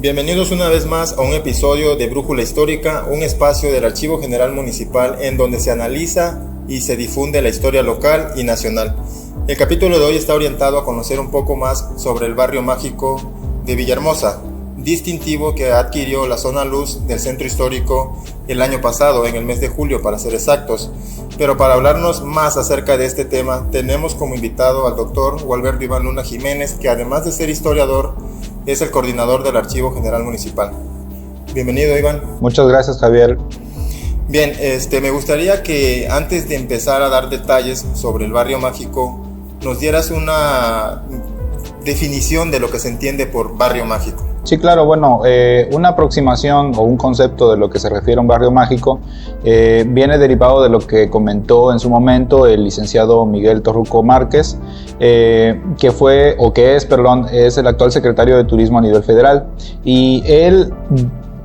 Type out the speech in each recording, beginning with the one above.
Bienvenidos una vez más a un episodio de Brújula Histórica, un espacio del Archivo General Municipal en donde se analiza y se difunde la historia local y nacional. El capítulo de hoy está orientado a conocer un poco más sobre el barrio mágico de Villahermosa, distintivo que adquirió la zona luz del centro histórico el año pasado, en el mes de julio para ser exactos. Pero para hablarnos más acerca de este tema, tenemos como invitado al doctor Gualberto Iván Luna Jiménez, que además de ser historiador, es el coordinador del Archivo General Municipal. Bienvenido, Iván. Muchas gracias, Javier. Bien, me gustaría que antes de empezar a dar detalles sobre el barrio mágico, nos dieras una definición de lo que se entiende por barrio mágico. Sí, claro, bueno, una aproximación o un concepto de lo que se refiere a un barrio mágico viene derivado de lo que comentó en su momento el licenciado Miguel Torruco Márquez, es el actual secretario de Turismo a nivel federal, y él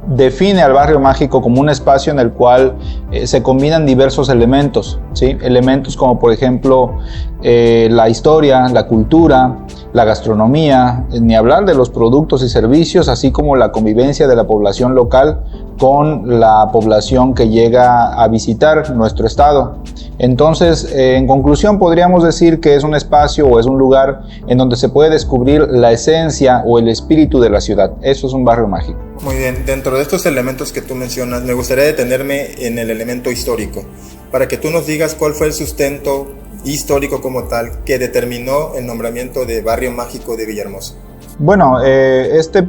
define al barrio mágico como un espacio en el cual se combinan diversos elementos, ¿sí? Elementos como por ejemplo la historia, la cultura, la gastronomía, ni hablar de los productos y servicios, así como la convivencia de la población local con la población que llega a visitar nuestro estado. Entonces, en conclusión, podríamos decir que es un espacio o es un lugar en donde se puede descubrir la esencia o el espíritu de la ciudad. Eso es un barrio mágico. Muy bien, dentro de estos elementos que tú mencionas, me gustaría detenerme en el elemento histórico, para que tú nos digas cuál fue el sustento histórico como tal que determinó el nombramiento de barrio mágico de Villahermosa. Bueno, este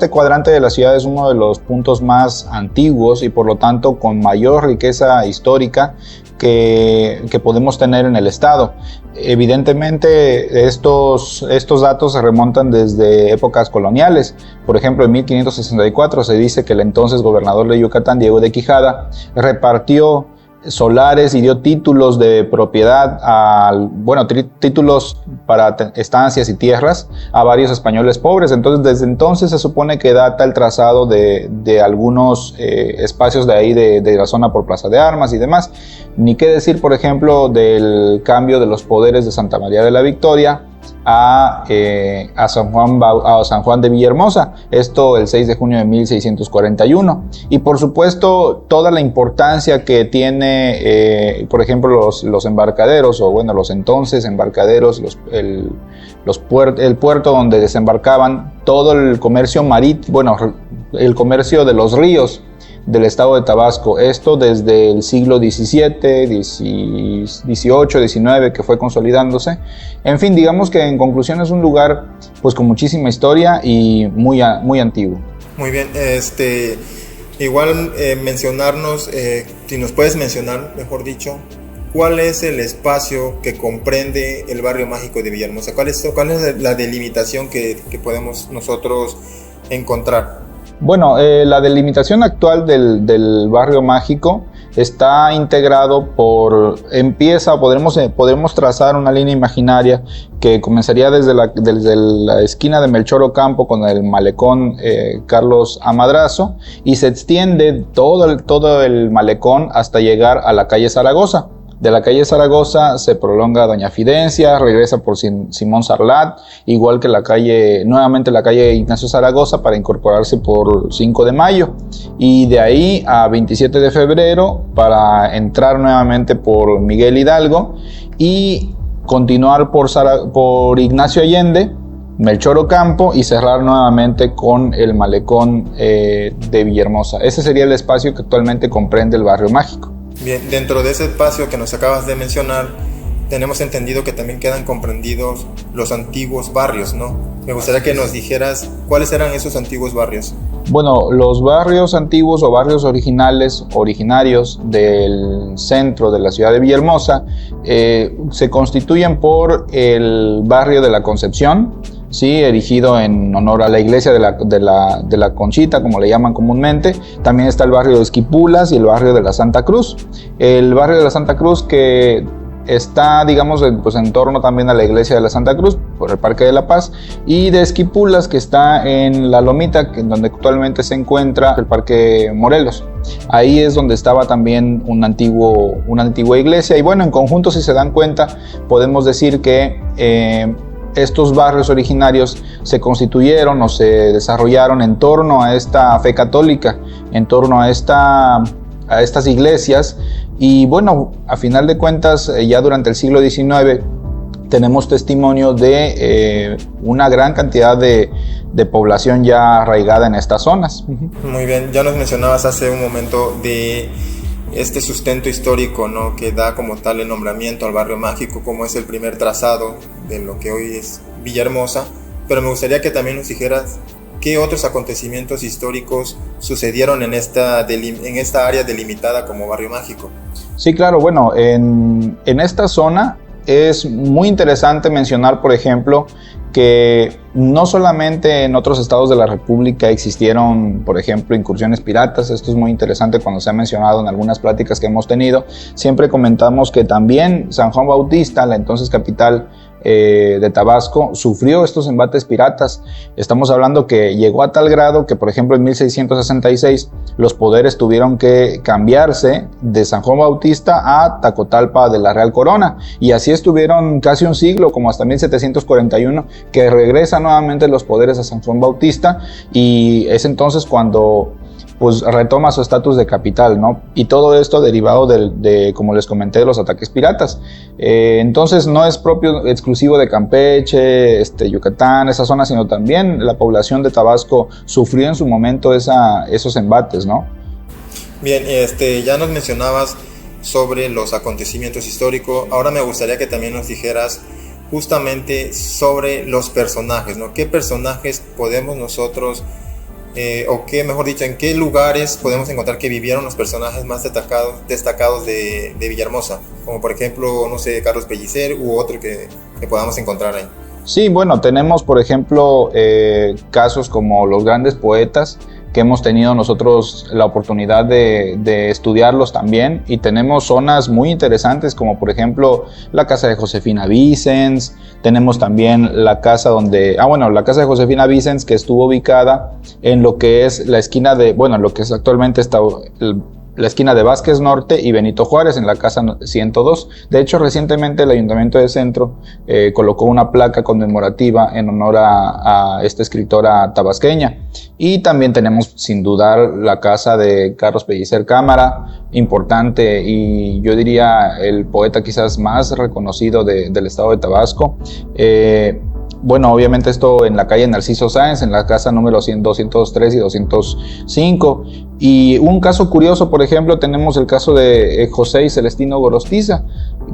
cuadrante de la ciudad es uno de los puntos más antiguos y por lo tanto con mayor riqueza histórica que podemos tener en el estado. Evidentemente estos datos se remontan desde épocas coloniales. Por ejemplo, en 1564 se dice que el entonces gobernador de Yucatán, Diego de Quijada, repartió solares y dio títulos de propiedad, títulos para estancias y tierras a varios españoles pobres. Entonces, desde entonces se supone que data el trazado de algunos espacios de ahí, de la zona por Plaza de Armas y demás. Ni qué decir, por ejemplo, del cambio de los poderes de Santa María de la Victoria a San Juan de Villahermosa, esto el 6 de junio de 1641, y por supuesto toda la importancia que tiene, por ejemplo, los embarcaderos, los entonces embarcaderos, el puerto donde desembarcaban todo el comercio marítimo, el comercio de los ríos del estado de Tabasco, esto desde el siglo XVII, XVIII, XIX, que fue consolidándose. En fin, digamos que en conclusión es un lugar pues con muchísima historia y muy antiguo. Muy bien, igual mencionarnos, si nos puedes mencionar, mejor dicho, ¿cuál es el espacio que comprende el barrio mágico de Villahermosa? ¿Cuál es la delimitación que podemos nosotros encontrar? Bueno, la delimitación actual del barrio mágico está integrado podremos trazar una línea imaginaria que comenzaría desde la esquina de Melchor Ocampo con el malecón Carlos A. Madrazo y se extiende todo el malecón hasta llegar a la calle Zaragoza. De la calle Zaragoza se prolonga Doña Fidencia, regresa por Simón Sarlat, igual que nuevamente la calle Ignacio Zaragoza para incorporarse por 5 de mayo. Y de ahí a 27 de febrero para entrar nuevamente por Miguel Hidalgo y continuar por Ignacio Allende, Melchor Ocampo y cerrar nuevamente con el malecón de Villahermosa. Ese sería el espacio que actualmente comprende el barrio mágico. Bien, dentro de ese espacio que nos acabas de mencionar, tenemos entendido que también quedan comprendidos los antiguos barrios, ¿no? Me gustaría que nos dijeras cuáles eran esos antiguos barrios. Bueno, los barrios antiguos o barrios originarios del centro de la ciudad de Villahermosa se constituyen por el barrio de la Concepción, sí, erigido en honor a la iglesia de la Conchita, como le llaman comúnmente. También está el barrio de Esquipulas y el barrio de la Santa Cruz. El barrio de la Santa Cruz que está, digamos, en torno también a la iglesia de la Santa Cruz, por el Parque de la Paz, y de Esquipulas, que está en La Lomita, donde actualmente se encuentra el Parque Morelos. Ahí es donde estaba también una antigua iglesia, y bueno, en conjunto, si se dan cuenta, podemos decir que estos barrios originarios se constituyeron o se desarrollaron en torno a esta fe católica, en torno a estas iglesias. Y bueno, a final de cuentas, ya durante el siglo XIX tenemos testimonio de una gran cantidad de población ya arraigada en estas zonas. Muy bien, ya nos mencionabas hace un momento de este sustento histórico, ¿no?, que da como tal el nombramiento al barrio mágico, como es el primer trazado de lo que hoy es Villahermosa, pero me gustaría que también nos dijeras qué otros acontecimientos históricos sucedieron en esta área delimitada como barrio mágico. Sí, claro, bueno, en esta zona es muy interesante mencionar, por ejemplo, que no solamente en otros estados de la República existieron, por ejemplo, incursiones piratas. Esto es muy interesante cuando se ha mencionado en algunas pláticas que hemos tenido. Siempre comentamos que también San Juan Bautista, la entonces capital de Tabasco, sufrió estos embates piratas. Estamos hablando que llegó a tal grado que, por ejemplo, en 1666 los poderes tuvieron que cambiarse de San Juan Bautista a Tacotalpa de la Real Corona, y así estuvieron casi un siglo, como hasta 1741, que regresan nuevamente los poderes a San Juan Bautista, y es entonces cuando pues retoma su estatus de capital, ¿no? Y todo esto derivado de, como les comenté, de los ataques piratas. Entonces no es exclusivo de Campeche, Yucatán, esa zona, sino también la población de Tabasco sufrió en su momento esos embates, ¿no? Bien, ya nos mencionabas sobre los acontecimientos históricos. Ahora me gustaría que también nos dijeras justamente sobre los personajes, ¿no? ¿Qué personajes podemos nosotros o qué, mejor dicho, en qué lugares podemos encontrar que vivieron los personajes más destacados de Villahermosa? Como por ejemplo, no sé, Carlos Pellicer u otro que podamos encontrar ahí. Sí, bueno, tenemos por ejemplo casos como los grandes poetas que hemos tenido nosotros la oportunidad de estudiarlos también, y tenemos zonas muy interesantes como por ejemplo la casa de Josefina Vicens. Tenemos también la casa la casa de Josefina Vicens, que estuvo ubicada en lo que es la esquina lo que es actualmente la esquina de Vázquez Norte y Benito Juárez, en la casa 102. De hecho, recientemente el Ayuntamiento de Centro colocó una placa conmemorativa en honor a esta escritora tabasqueña. Y también tenemos, sin dudar, la casa de Carlos Pellicer Cámara, importante, y yo diría el poeta quizás más reconocido del estado de Tabasco. Bueno, obviamente esto en la calle Narciso Sáenz, en la casa número 203 y 205. Y un caso curioso, por ejemplo, tenemos el caso de José y Celestino Gorostiza,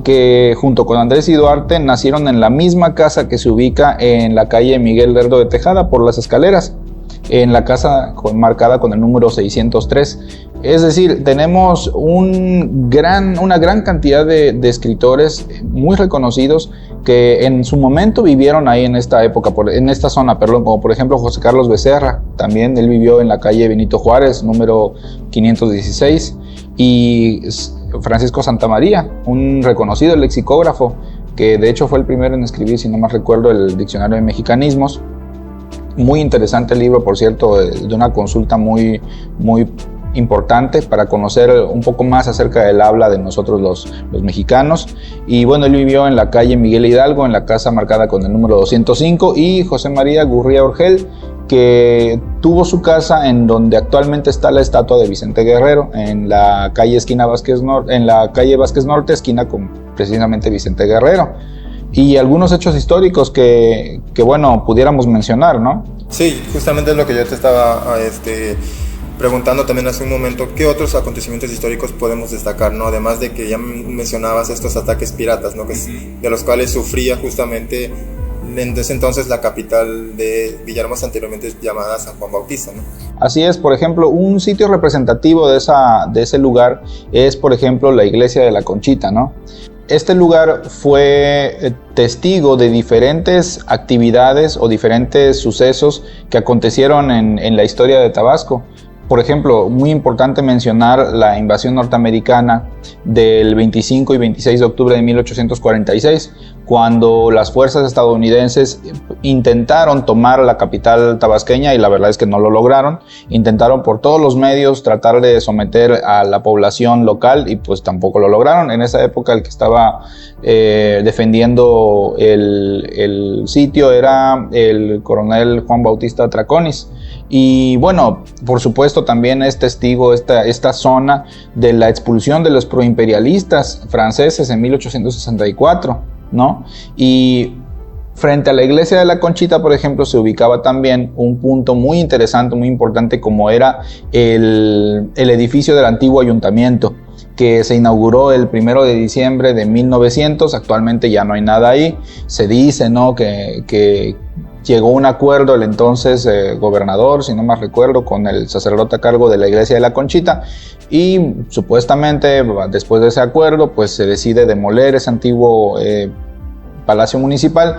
que junto con Andrés y Duarte nacieron en la misma casa que se ubica en la calle Miguel Lerdo de Tejada por las escaleras, en la casa marcada con el número 603. Es decir, tenemos una gran cantidad de escritores muy reconocidos que en su momento vivieron ahí en esta zona, como por ejemplo José Carlos Becerra. También él vivió en la calle Benito Juárez, número 516, y Francisco Santamaría, un reconocido lexicógrafo, que de hecho fue el primero en escribir, si no mal recuerdo, el Diccionario de Mexicanismos. Muy interesante el libro, por cierto, de una consulta muy, muy importante para conocer un poco más acerca del habla de nosotros los mexicanos. Y bueno, él vivió en la calle Miguel Hidalgo, en la casa marcada con el número 205, y José María Gurría Orgel, que tuvo su casa en donde actualmente está la estatua de Vicente Guerrero, en la calle Vázquez Norte, esquina con precisamente Vicente Guerrero. Y algunos hechos históricos que bueno, pudiéramos mencionar, ¿no? Sí, justamente es lo que yo te estaba preguntando también hace un momento. ¿Qué otros acontecimientos históricos podemos destacar, ¿no? Además de que ya mencionabas estos ataques piratas, ¿no? De los cuales sufría justamente en ese entonces la capital de Villahermosa, anteriormente llamada San Juan Bautista, ¿no? Así es. Por ejemplo, un sitio representativo de ese lugar es, por ejemplo, la iglesia de la Conchita, ¿no? Este lugar fue testigo de diferentes actividades o diferentes sucesos que acontecieron en la historia de Tabasco. Por ejemplo, muy importante mencionar la invasión norteamericana del 25 y 26 de octubre de 1846, cuando las fuerzas estadounidenses intentaron tomar la capital tabasqueña y la verdad es que no lo lograron. Intentaron por todos los medios tratar de someter a la población local y pues tampoco lo lograron. En esa época el que estaba defendiendo el sitio era el coronel Juan Bautista Traconis. Y bueno, por supuesto también es testigo esta zona de la expulsión de los proimperialistas franceses en 1864, ¿no? Y frente a la iglesia de la Conchita, por ejemplo, se ubicaba también un punto muy interesante, muy importante, como era el edificio del antiguo ayuntamiento, que se inauguró el 1 de diciembre de 1900, actualmente ya no hay nada ahí. Se dice, ¿no?, que llegó un acuerdo el entonces gobernador, si no mal recuerdo, con el sacerdote a cargo de la iglesia de la Conchita, y supuestamente después de ese acuerdo pues se decide demoler ese antiguo palacio municipal,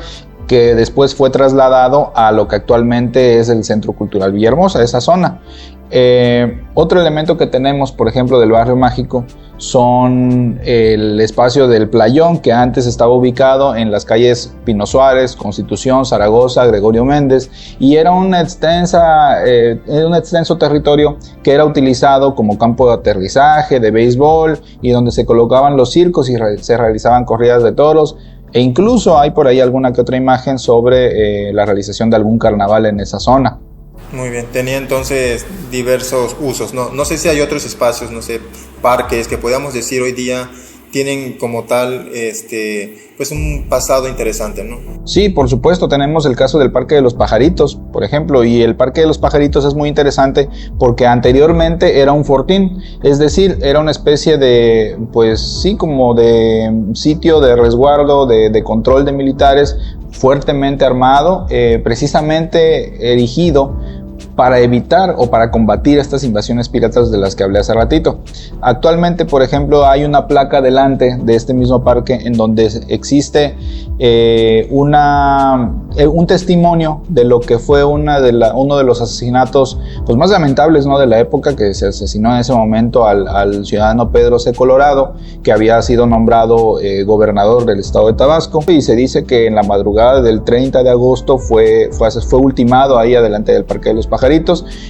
que después fue trasladado a lo que actualmente es el Centro Cultural Villahermosa, esa zona. Otro elemento que tenemos, por ejemplo, del Barrio Mágico son el espacio del Playón, que antes estaba ubicado en las calles Pino Suárez, Constitución, Zaragoza, Gregorio Méndez, y era un extenso territorio que era utilizado como campo de aterrizaje, de béisbol, y donde se colocaban los circos y se realizaban corridas de toros, e incluso hay por ahí alguna que otra imagen sobre la realización de algún carnaval en esa zona. Muy bien, tenía entonces diversos usos, ¿no? No sé si hay otros espacios, no sé, parques que podamos decir hoy día tienen como tal pues un pasado interesante, ¿no? Sí, por supuesto, tenemos el caso del Parque de los Pajaritos, por ejemplo, y el Parque de los Pajaritos es muy interesante porque anteriormente era un fortín, es decir, era una especie de, pues sí, como de sitio de resguardo, de control de militares, fuertemente armado, precisamente erigido para evitar o para combatir estas invasiones piratas de las que hablé hace ratito. Actualmente, por ejemplo, hay una placa delante de este mismo parque en donde existe un testimonio de lo que fue uno de los asesinatos pues, más lamentables, ¿no?, de la época, que se asesinó en ese momento al ciudadano Pedro C. Colorado, que había sido nombrado gobernador del estado de Tabasco, y se dice que en la madrugada del 30 de agosto fue ultimado ahí adelante del Parque de los Pajaritos,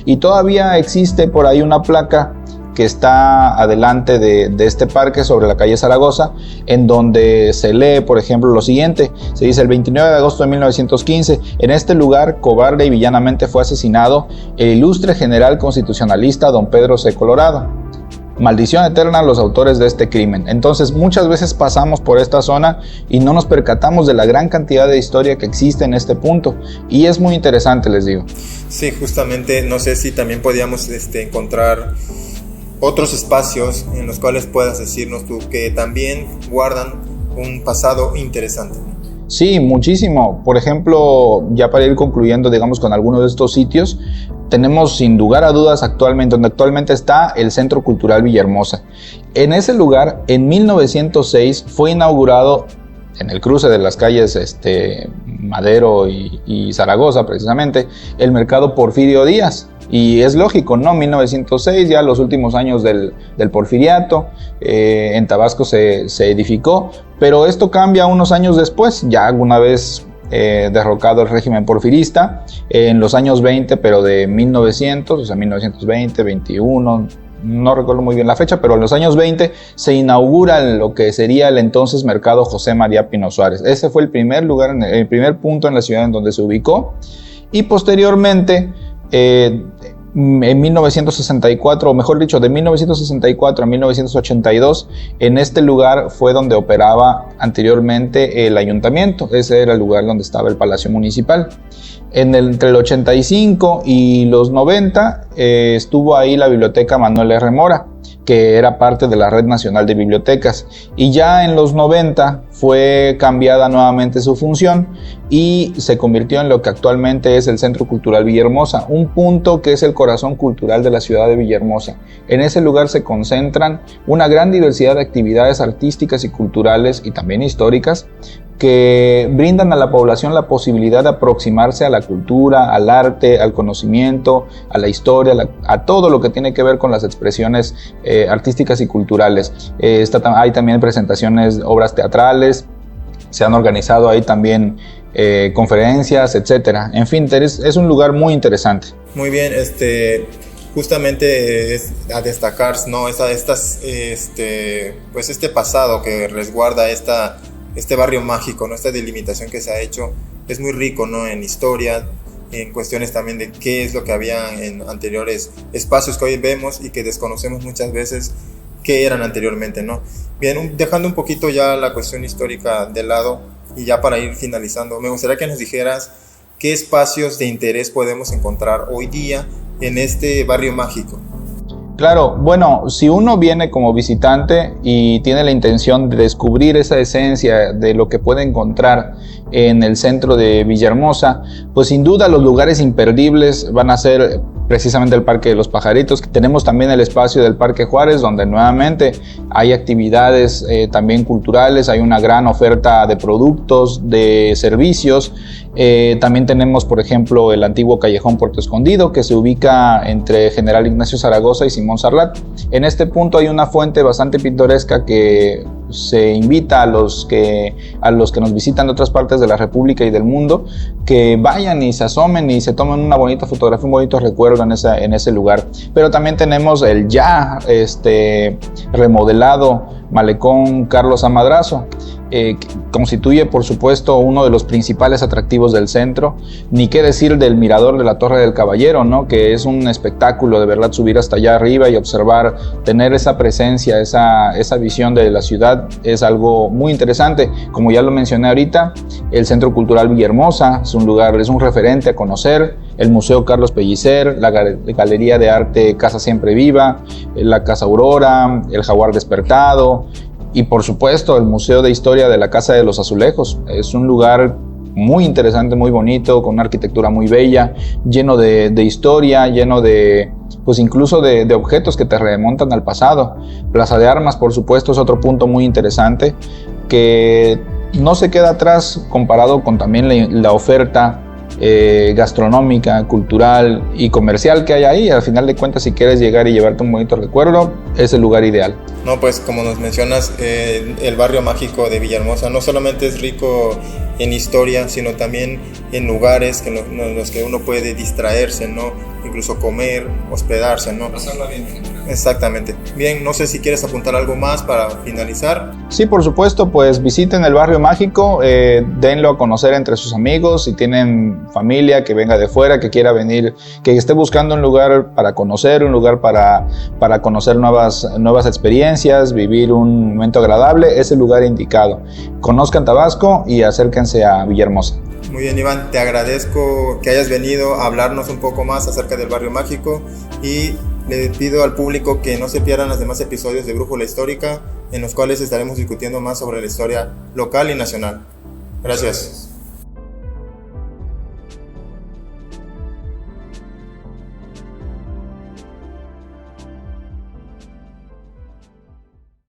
y todavía existe por ahí una placa que está adelante de este parque sobre la calle Zaragoza, en donde se lee, por ejemplo, lo siguiente. Se dice: el 29 de agosto de 1915, en este lugar cobarde y villanamente fue asesinado el ilustre general constitucionalista don Pedro C. Colorado. Maldición eterna a los autores de este crimen. Entonces, muchas veces pasamos por esta zona y no nos percatamos de la gran cantidad de historia que existe en este punto, y es muy interesante, les digo. Sí, justamente, no sé si también podíamos encontrar otros espacios en los cuales puedas decirnos tú que también guardan un pasado interesante. Sí, muchísimo. Por ejemplo, ya para ir concluyendo, digamos, con algunos de estos sitios, tenemos sin lugar a dudas donde actualmente está el Centro Cultural Villahermosa. En ese lugar, en 1906, fue inaugurado en el cruce de las calles Madero y Zaragoza, precisamente, el mercado Porfirio Díaz. Y es lógico, ¿no? 1906, ya los últimos años del porfiriato, en Tabasco se edificó, pero esto cambia unos años después, ya alguna vez derrocado el régimen porfirista, en los años 20, pero de 1900, o sea, 1920, 21, no recuerdo muy bien la fecha, pero en los años 20 se inaugura lo que sería el entonces mercado José María Pino Suárez. Ese fue el primer lugar, el primer punto en la ciudad en donde se ubicó, y posteriormente, en 1964, o mejor dicho, de 1964 a 1982, en este lugar fue donde operaba anteriormente el ayuntamiento. Ese era el lugar donde estaba el Palacio Municipal. Entre el 85 y los 90 estuvo ahí la Biblioteca Manuel R. Mora, que era parte de la Red Nacional de Bibliotecas, y ya en los 90 fue cambiada nuevamente su función y se convirtió en lo que actualmente es el Centro Cultural Villahermosa, un punto que es el corazón cultural de la ciudad de Villahermosa. En ese lugar se concentran una gran diversidad de actividades artísticas y culturales y también históricas, que brindan a la población la posibilidad de aproximarse a la cultura, al arte, al conocimiento, a la historia, a todo lo que tiene que ver con las expresiones artísticas y culturales. Hay también presentaciones, obras teatrales, se han organizado ahí también conferencias, etcétera. En fin, es un lugar muy interesante. Muy bien, justamente es a destacar, ¿no? Pues este pasado que resguarda este barrio mágico, ¿no? Esta delimitación que se ha hecho es muy rico, ¿no? En historia, en cuestiones también de qué es lo que había en anteriores espacios que hoy vemos y que desconocemos muchas veces qué eran anteriormente, ¿no? Bien, dejando un poquito ya la cuestión histórica de lado y ya para ir finalizando, me gustaría que nos dijeras qué espacios de interés podemos encontrar hoy día en este barrio mágico. Claro, bueno, si uno viene como visitante y tiene la intención de descubrir esa esencia de lo que puede encontrar en el centro de Villahermosa, pues sin duda los lugares imperdibles van a ser precisamente el Parque de los Pajaritos. Tenemos también el espacio del Parque Juárez, donde nuevamente hay actividades también culturales, hay una gran oferta de productos, de servicios. También tenemos, por ejemplo, el antiguo Callejón Puerto Escondido, que se ubica entre General Ignacio Zaragoza y Simón Sarlat. En este punto hay una fuente bastante pintoresca que se invita a los que nos visitan de otras partes de la República y del mundo, que vayan y se asomen y se tomen una bonita fotografía, un bonito recuerdo en ese lugar. Pero también tenemos el ya remodelado Malecón Carlos A. Madrazo, que constituye por supuesto uno de los principales atractivos del centro. Ni qué decir del mirador de la Torre del Caballero, ¿no? Que es un espectáculo de verdad subir hasta allá arriba y observar, tener esa presencia, esa visión de la ciudad, es algo muy interesante. Como ya lo mencioné ahorita, el Centro Cultural Villahermosa es un referente a conocer. El Museo Carlos Pellicer, la Galería de Arte Casa Siempre Viva, la Casa Aurora, el Jaguar Despertado y por supuesto el Museo de Historia de la Casa de los Azulejos. Es un lugar muy interesante, muy bonito, con una arquitectura muy bella, lleno de historia, lleno de, pues incluso de objetos que te remontan al pasado. Plaza de Armas, por supuesto, es otro punto muy interesante que no se queda atrás comparado con también la oferta gastronómica, cultural y comercial que hay ahí. Al final de cuentas, si quieres llegar y llevarte un bonito recuerdo, es el lugar ideal. No, pues como nos mencionas, el barrio mágico de Villahermosa no solamente es rico en historia, sino también en lugares en los que uno puede distraerse, ¿no? Incluso comer, hospedarse, ¿no? Pasarla bien. Exactamente. Bien, no sé si quieres apuntar algo más para finalizar. Sí, por supuesto, pues visiten el barrio mágico, denlo a conocer entre sus amigos, si tienen familia que venga de fuera, que quiera venir, que esté buscando un lugar para conocer, un lugar para conocer nuevas experiencias, vivir un momento agradable, es el lugar indicado. Conozcan Tabasco y acérquense a Villahermosa. Muy bien, Iván, te agradezco que hayas venido a hablarnos un poco más acerca del barrio mágico y le pido al público que no se pierdan los demás episodios de Brújula Histórica, en los cuales estaremos discutiendo más sobre la historia local y nacional. Gracias.